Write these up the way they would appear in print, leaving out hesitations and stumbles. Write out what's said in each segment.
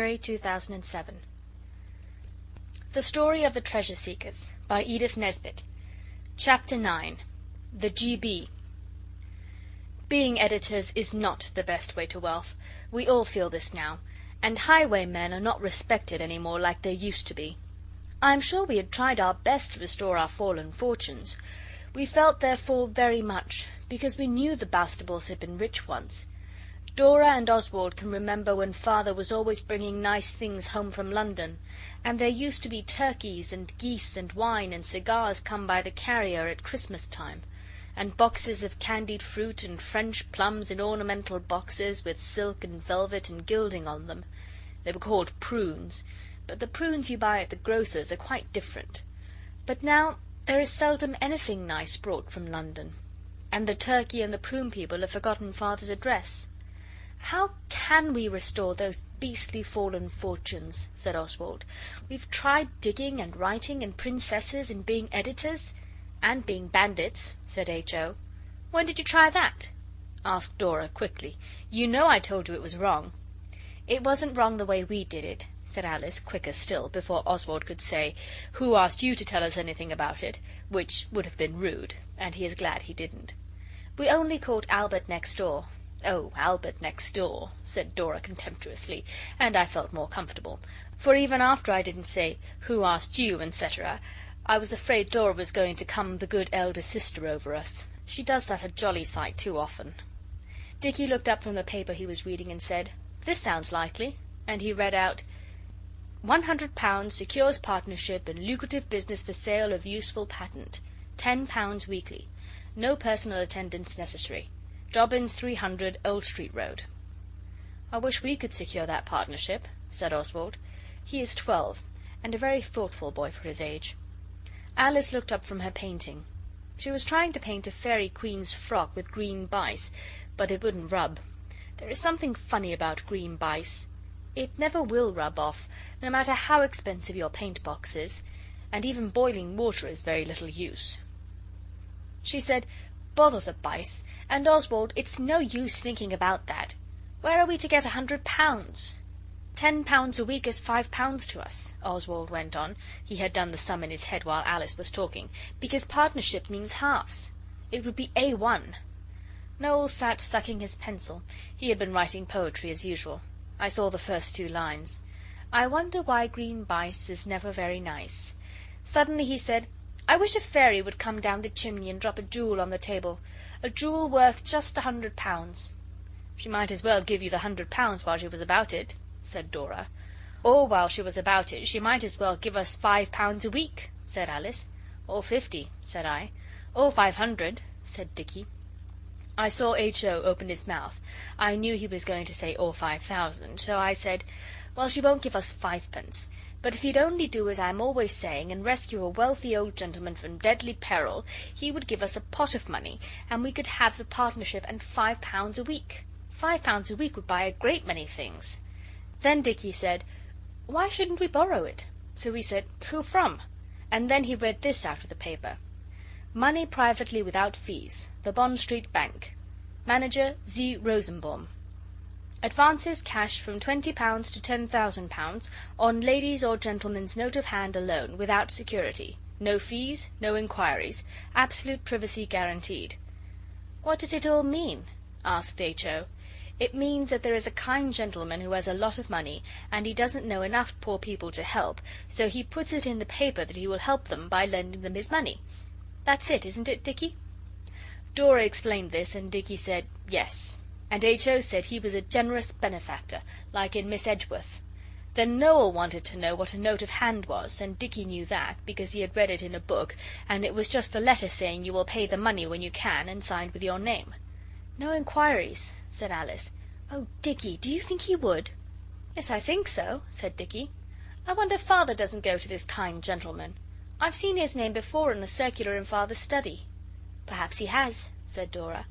2007. The Story of the Treasure Seekers by Edith Nesbit. Chapter 9. The G.B. Being editors is not the best way to wealth. We all feel this now, and highwaymen are not respected any more like they used to be. I am sure we had tried our best to restore our fallen fortunes. We felt their fall very much, because we knew the Bastables had been rich once. Dora and Oswald can remember when Father was always bringing nice things home from London, and there used to be turkeys and geese and wine and cigars come by the carrier at Christmas time, and boxes of candied fruit and French plums in ornamental boxes with silk and velvet and gilding on them. They were called prunes, but the prunes you buy at the grocer's are quite different. But now there is seldom anything nice brought from London, and the turkey and the prune people have forgotten Father's address. "How can we restore those beastly fallen fortunes?" said Oswald. "We've tried digging and writing and princesses and being editors." "And being bandits," said H.O. "When did you try that?" asked Dora quickly. "You know I told you it was wrong." "It wasn't wrong the way we did it," said Alice, quicker still, before Oswald could say, "Who asked you to tell us anything about it?" which would have been rude, and he is glad he didn't. "We only caught Albert next door." "Oh, Albert next door," said Dora contemptuously, and I felt more comfortable, for even after I didn't say, "Who asked you?" etc., I was afraid Dora was going to come the good elder sister over us. She does that a jolly sight too often. Dicky looked up from the paper he was reading and said, "This sounds likely," and he read out, £100 secures partnership in lucrative business for sale of useful patent. £10 weekly. No personal attendance necessary. Jobbins 300 Old Street Road." "I wish we could secure that partnership," said Oswald. He is 12, and a very thoughtful boy for his age. Alice looked up from her painting. She was trying to paint a fairy queen's frock with green bice, but it wouldn't rub. There is something funny about green bice. It never will rub off, no matter how expensive your paint box is, and even boiling water is very little use. She said, "Bother the bice, and Oswald, it's no use thinking about that. Where are we to get £100? £10 a week is £5 to us," Oswald went on. He had done the sum in his head while Alice was talking, "because partnership means halves. It would be A1. Noel sat sucking his pencil. He had been writing poetry as usual. I saw the first 2 lines. "I wonder why green bice is never very nice." Suddenly he said, "I wish a fairy would come down the chimney and drop a jewel on the table. A jewel worth just £100. "She might as well give you the £100 while she was about it," said Dora. "Or while she was about it she might as well give us £5 a week," said Alice. "Or 50, said I. "Or 500, said Dicky. I saw H.O. open his mouth. I knew he was going to say "or 5,000, so I said, "Well, she won't give us 5 pence, but if he'd only do as I'm always saying, and rescue a wealthy old gentleman from deadly peril, he would give us a pot of money, and we could have the partnership and £5 a week. £5 a week would buy a great many things." Then Dicky said, "Why shouldn't we borrow it?" So we said, "Who from?" And then he read this out of the paper: "Money privately without fees. The Bond Street Bank. Manager Z. Rosenbaum. Advances cash from £20 to £10,000 on ladies' or gentlemen's note of hand alone, without security. No fees, no inquiries. Absolute privacy guaranteed." "What does it all mean?" asked H.O. "It means that there is a kind gentleman who has a lot of money, and he doesn't know enough poor people to help, so he puts it in the paper that he will help them by lending them his money. That's it, isn't it, Dicky?" Dora explained this, and Dicky said, "Yes." And H.O. said he was a generous benefactor, like in Miss Edgeworth. Then Noel wanted to know what a note of hand was, and Dicky knew that, because he had read it in a book, and it was just a letter saying you will pay the money when you can, and signed with your name. "No inquiries," said Alice. "Oh, Dicky, do you think he would?" "Yes, I think so," said Dicky. "I wonder Father doesn't go to this kind gentleman. I've seen his name before in a circular in Father's study." "Perhaps he has," said Dora.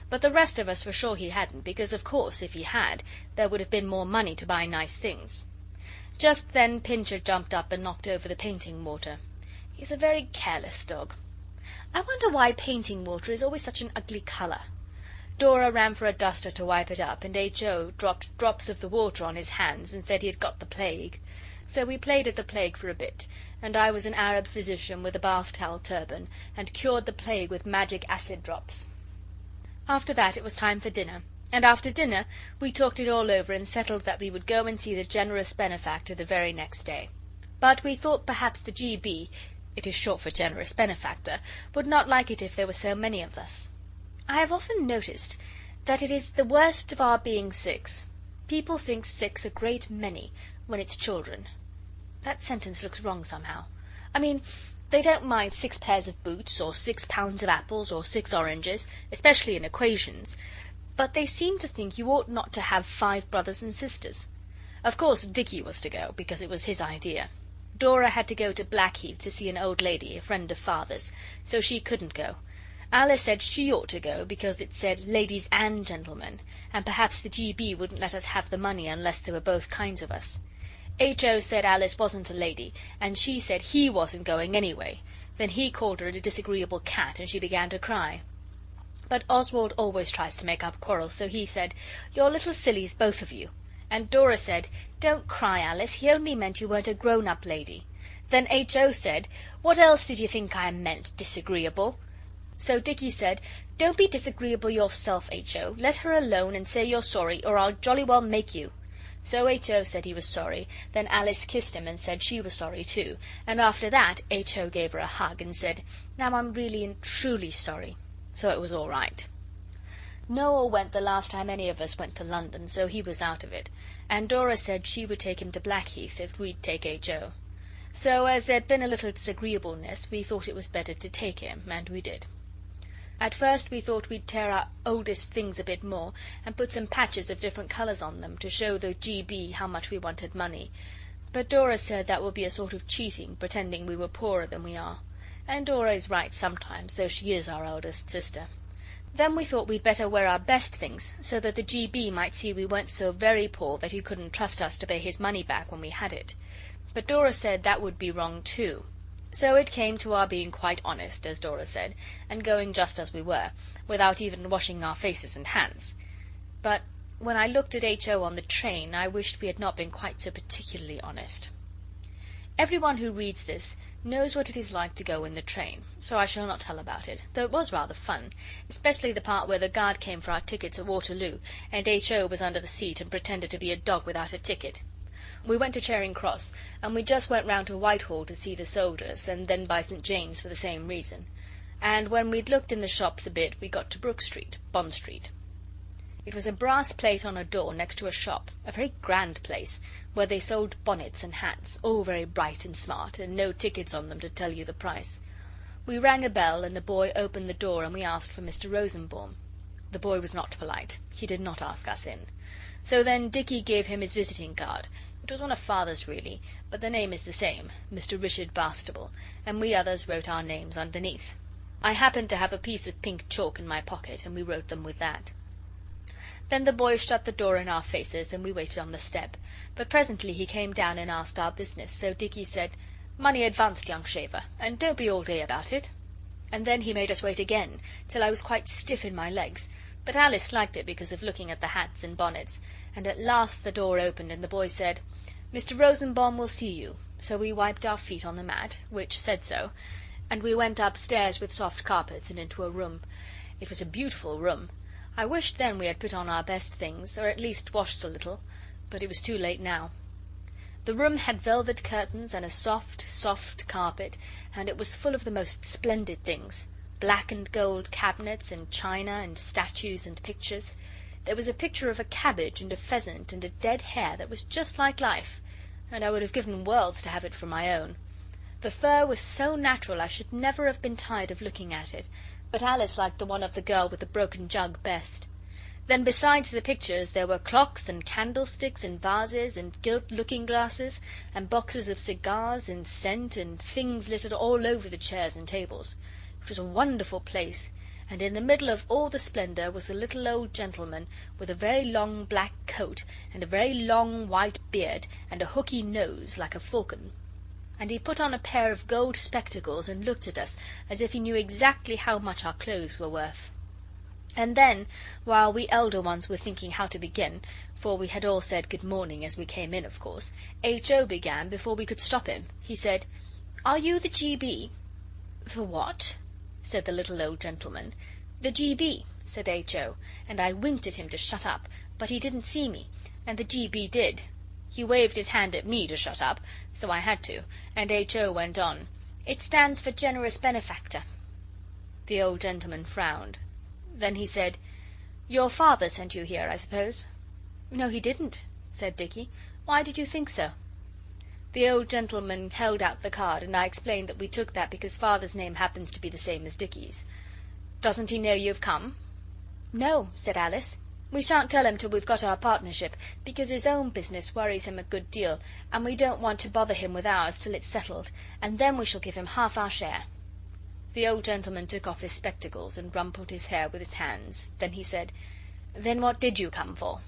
But the rest of us were sure he hadn't, because of course, if he had, there would have been more money to buy nice things. Just then Pincher jumped up and knocked over the painting mortar. He's a very careless dog. I wonder why painting water is always such an ugly colour. Dora ran for a duster to wipe it up, and H.O. dropped drops of the water on his hands and said he had got the plague. So we played at the plague for a bit, and I was an Arab physician with a bath towel turban, and cured the plague with magic acid drops. After that it was time for dinner, and after dinner we talked it all over and settled that we would go and see the generous benefactor the very next day. But we thought perhaps the G.B., it is short for generous benefactor, would not like it if there were so many of us. I have often noticed that it is the worst of our being six. People think six a great many when it's children. That sentence looks wrong somehow. I mean, they don't mind 6 pairs of boots, or 6 pounds of apples, or 6 oranges, especially in equations, but they seem to think you ought not to have 5 brothers and sisters. Of course Dicky was to go, because it was his idea. Dora had to go to Blackheath to see an old lady, a friend of Father's, so she couldn't go. Alice said she ought to go because it said ladies and gentlemen, and perhaps the G.B. wouldn't let us have the money unless there were both kinds of us. H.O. said Alice wasn't a lady, and she said he wasn't going anyway. Then he called her a disagreeable cat, and she began to cry. But Oswald always tries to make up quarrels, so he said, "You're little sillies, both of you." And Dora said, "Don't cry, Alice, he only meant you weren't a grown-up lady." Then H.O. said, "What else did you think I meant, disagreeable?" So Dicky said, "Don't be disagreeable yourself, H.O. Let her alone and say you're sorry, or I'll jolly well make you." So H.O. said he was sorry, then Alice kissed him and said she was sorry too, and after that H.O. gave her a hug and said, "Now I'm really and truly sorry." So it was all right. Noel went the last time any of us went to London, so he was out of it, and Dora said she would take him to Blackheath if we'd take H.O. So as there'd been a little disagreeableness, we thought it was better to take him, and we did. At first we thought we'd tear our oldest things a bit more, and put some patches of different colours on them, to show the G.B. how much we wanted money. But Dora said that would be a sort of cheating, pretending we were poorer than we are. And Dora is right sometimes, though she is our eldest sister. Then we thought we'd better wear our best things, so that the G.B. might see we weren't so very poor that he couldn't trust us to pay his money back when we had it. But Dora said that would be wrong too. So it came to our being quite honest, as Dora said, and going just as we were, without even washing our faces and hands. But when I looked at H.O. on the train, I wished we had not been quite so particularly honest. Everyone who reads this knows what it is like to go in the train, so I shall not tell about it, though it was rather fun, especially the part where the guard came for our tickets at Waterloo, and H.O. was under the seat and pretended to be a dog without a ticket. We went to Charing Cross, and we just went round to Whitehall to see the soldiers, and then by St. James for the same reason. And when we'd looked in the shops a bit, we got to Brook Street, Bond Street. It was a brass plate on a door next to a shop, a very grand place, where they sold bonnets and hats, all very bright and smart, and no tickets on them to tell you the price. We rang a bell, and a boy opened the door, and we asked for Mr. Rosenbaum. The boy was not polite. He did not ask us in. So then Dicky gave him his visiting card. It was one of Father's really, but the name is the same, Mr. Richard Bastable, and we others wrote our names underneath. I happened to have a piece of pink chalk in my pocket, and we wrote them with that. Then the boy shut the door in our faces, and we waited on the step, but presently he came down and asked our business, so Dicky said, "Money advanced, young shaver, and don't be all day about it." And then he made us wait again, till I was quite stiff in my legs, but Alice liked it because of looking at the hats and bonnets, and at last the door opened and the boy said, "Mr. Rosenbaum will see you." So we wiped our feet on the mat, which said so, and we went upstairs with soft carpets and into a room. It was a beautiful room. I wished then we had put on our best things, or at least washed a little, but it was too late now. The room had velvet curtains and a soft, soft carpet, and it was full of the most splendid things, black and gold cabinets and china and statues and pictures. There was a picture of a cabbage and a pheasant and a dead hare that was just like life, and I would have given worlds to have it for my own. The fur was so natural I should never have been tired of looking at it, but Alice liked the one of the girl with the broken jug best. Then besides the pictures there were clocks and candlesticks and vases and gilt looking-glasses and boxes of cigars and scent and things littered all over the chairs and tables. It was a wonderful place, and in the middle of all the splendour was a little old gentleman with a very long black coat and a very long white beard and a hooky nose like a falcon. And he put on a pair of gold spectacles and looked at us as if he knew exactly how much our clothes were worth. And then, while we elder ones were thinking how to begin, for we had all said good morning as we came in, of course, H.O. began before we could stop him. He said, "Are you the G.B.?" "The what?" said the little old gentleman. "The G.B.," said H.O., and I winked at him to shut up, but he didn't see me, and the G.B. did. He waved his hand at me to shut up, so I had to, and H.O. went on. "It stands for Generous Benefactor." The old gentleman frowned. Then he said, "Your father sent you here, I suppose?" "No, he didn't," said Dicky. "Why did you think so?" The old gentleman held out the card, and I explained that we took that because Father's name happens to be the same as Dicky's. "Doesn't he know you've come?" "No," said Alice. "We shan't tell him till we've got our partnership, because his own business worries him a good deal, and we don't want to bother him with ours till it's settled, and then we shall give him half our share." The old gentleman took off his spectacles and rumpled his hair with his hands. Then he said, "Then what did you come for?"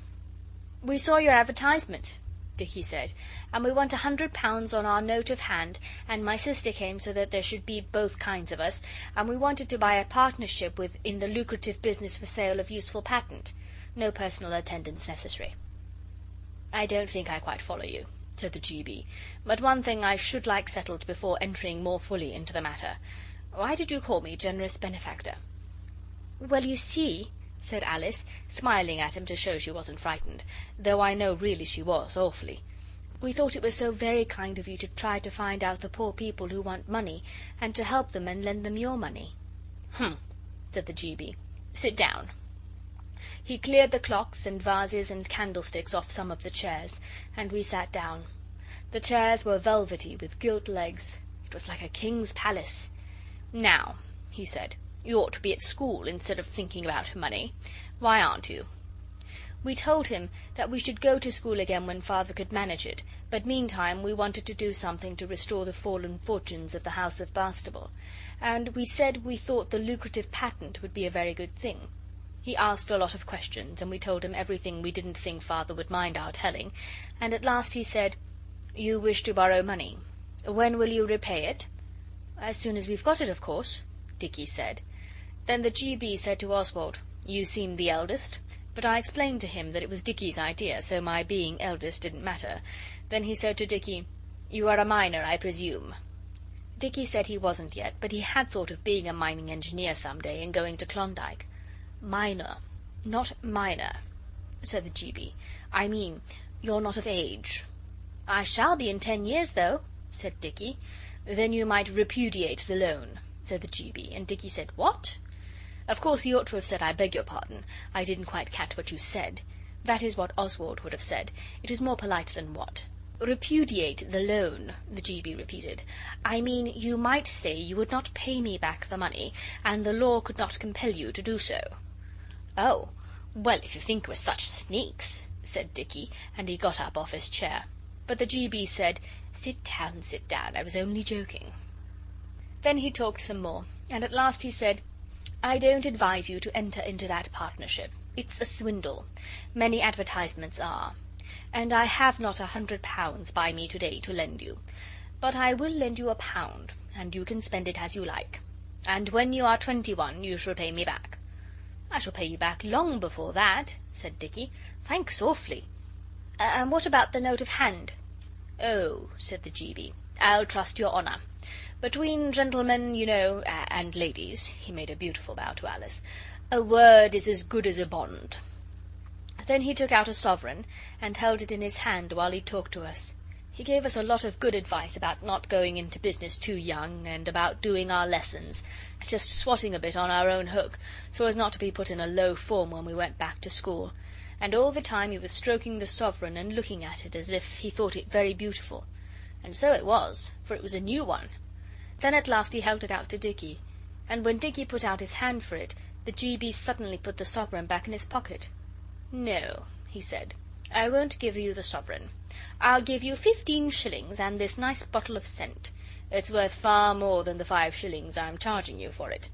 "We saw your advertisement," Dicky said, "and we want £100 on our note of hand, and my sister came so that there should be both kinds of us, and we wanted to buy a partnership in the lucrative business for sale of useful patent. No personal attendance necessary." "I don't think I quite follow you," said the G.B., "but one thing I should like settled before entering more fully into the matter. Why did you call me Generous Benefactor?" "Well, you see," said Alice, smiling at him to show she wasn't frightened, though I know really she was, awfully. "We thought it was so very kind of you to try to find out the poor people who want money, and to help them and lend them your money." "H'm," said the G.B. "Sit down." He cleared the clocks and vases and candlesticks off some of the chairs, and we sat down. The chairs were velvety with gilt legs. It was like a king's palace. "Now," he said, "you ought to be at school instead of thinking about money. Why aren't you?" We told him that we should go to school again when Father could manage it, but meantime we wanted to do something to restore the fallen fortunes of the House of Bastable, and we said we thought the lucrative patent would be a very good thing. He asked a lot of questions, and we told him everything we didn't think Father would mind our telling, and at last he said, "You wish to borrow money. When will you repay it?" "As soon as we've got it, of course," Dicky said. Then the G.B. said to Oswald, "You seem the eldest," but I explained to him that it was Dicky's idea, so my being eldest didn't matter. Then he said to Dicky, "You are a miner, I presume?" Dicky said he wasn't yet, but he had thought of being a mining engineer some day and going to Klondike. "Miner, not miner," said the G.B. "I mean, you're not of age." "I shall be in 10 years, though," said Dicky. "Then you might repudiate the loan," said the G.B., and Dicky said, "What?" Of course he ought to have said, "I beg your pardon, I didn't quite catch what you said." That is what Oswald would have said. It is more polite than what. "Repudiate the loan," the G.B. repeated. "I mean, you might say you would not pay me back the money, and the law could not compel you to do so." "Oh, well, if you think we're such sneaks," said Dicky, and he got up off his chair. But the G.B. said, sit down, I was only joking." Then he talked some more, and at last he said, "I don't advise you to enter into that partnership. It's a swindle. Many advertisements are. And I have not £100 by me today to lend you. But I will lend you £1, and you can spend it as you like. And when you are 21 you shall pay me back." "I shall pay you back long before that," said Dicky. "Thanks awfully. And what about the note of hand?" "Oh," said the G.B., "I'll trust your honour. Between gentlemen, you know, and ladies," he made a beautiful bow to Alice, "a word is as good as a bond." Then he took out a sovereign and held it in his hand while he talked to us. He gave us a lot of good advice about not going into business too young, and about doing our lessons, just swatting a bit on our own hook, so as not to be put in a low form when we went back to school. And all the time he was stroking the sovereign and looking at it as if he thought it very beautiful. And so it was, for it was a new one. Then at last he held it out to Dicky, and when Dicky put out his hand for it, the G.B. suddenly put the sovereign back in his pocket. "No," he said, "I won't give you the sovereign. I'll give you 15 shillings and this nice bottle of scent. It's worth far more than the 5 shillings I'm charging you for it.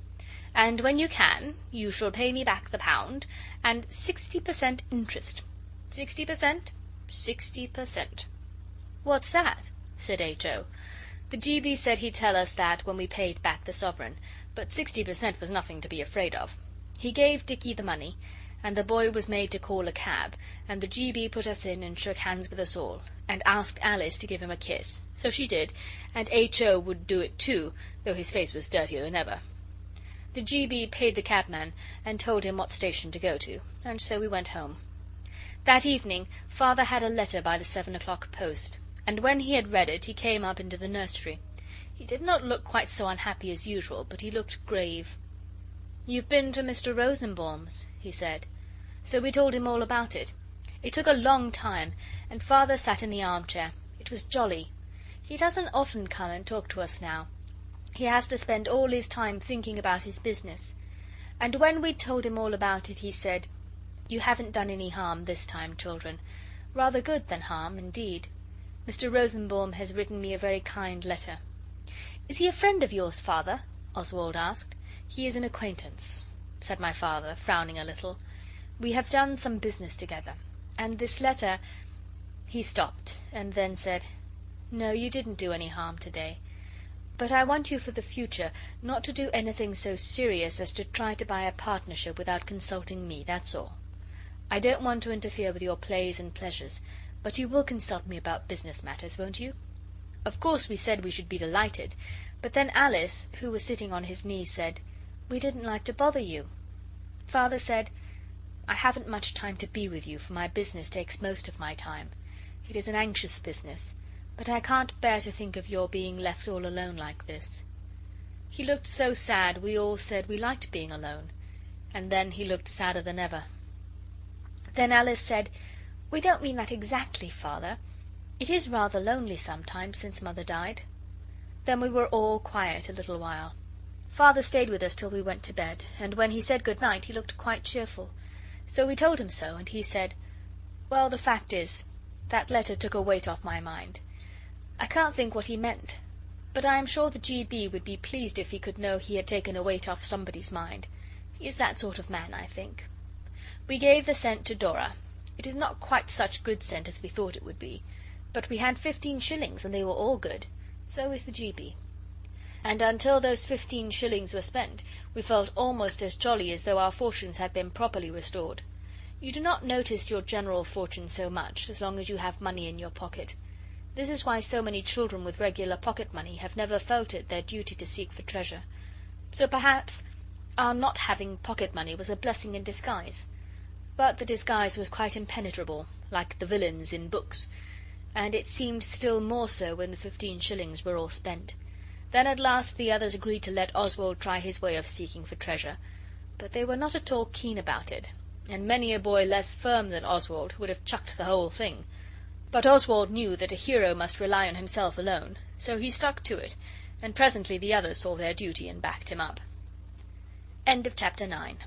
And when you can, you shall pay me back the £1, and 60% interest. 60%? 60%. "What's that?" said H.O. The G.B. said he'd tell us that when we paid back the sovereign, but 60% was nothing to be afraid of. He gave Dicky the money, and the boy was made to call a cab, and the G.B. put us in and shook hands with us all, and asked Alice to give him a kiss. So she did, and H.O. would do it too, though his face was dirtier than ever. The G.B. paid the cabman and told him what station to go to, and so we went home. That evening Father had a letter by the 7 o'clock post, and when he had read it he came up into the nursery. He did not look quite so unhappy as usual, but he looked grave. "You've been to Mr. Rosenbaum's," he said. So we told him all about it. It took a long time, and Father sat in the armchair. It was jolly. He doesn't often come and talk to us now. He has to spend all his time thinking about his business. And when we told him all about it, he said, "You haven't done any harm this time, children. Rather good than harm, indeed. Mr. Rosenbaum has written me a very kind letter." "Is he a friend of yours, Father?" Oswald asked. "He is an acquaintance," said my Father, frowning a little. "We have done some business together, and this letter—" He stopped, and then said, "No, you didn't do any harm today. But I want you for the future not to do anything so serious as to try to buy a partnership without consulting me, that's all. I don't want to interfere with your plays and pleasures, but you will consult me about business matters, won't you?" Of course we said we should be delighted, but then Alice, who was sitting on his knee, said, "We didn't like to bother you." Father said, "I haven't much time to be with you, for my business takes most of my time. It is an anxious business, but I can't bear to think of your being left all alone like this." He looked so sad we all said we liked being alone, and then he looked sadder than ever. Then Alice said, "We don't mean that exactly, Father. It is rather lonely sometimes since Mother died." Then we were all quiet a little while. Father stayed with us till we went to bed, and when he said good night he looked quite cheerful. So we told him so, and he said, "Well, the fact is, that letter took a weight off my mind. I can't think what he meant, but I am sure the G.B. would be pleased if he could know he had taken a weight off somebody's mind. He is that sort of man, I think." We gave the cent to Dora. It is not quite such good cent as we thought it would be, but we had 15 shillings, and they were all good. So is the G.B. And until those 15 shillings were spent, we felt almost as jolly as though our fortunes had been properly restored. You do not notice your general fortune so much, as long as you have money in your pocket. This is why so many children with regular pocket money have never felt it their duty to seek for treasure. So perhaps our not having pocket money was a blessing in disguise. But the disguise was quite impenetrable, like the villains in books, and it seemed still more so when the 15 shillings were all spent. Then at last the others agreed to let Oswald try his way of seeking for treasure, but they were not at all keen about it, and many a boy less firm than Oswald would have chucked the whole thing. But Oswald knew that a hero must rely on himself alone, so he stuck to it, and presently the others saw their duty and backed him up. End of chapter 9.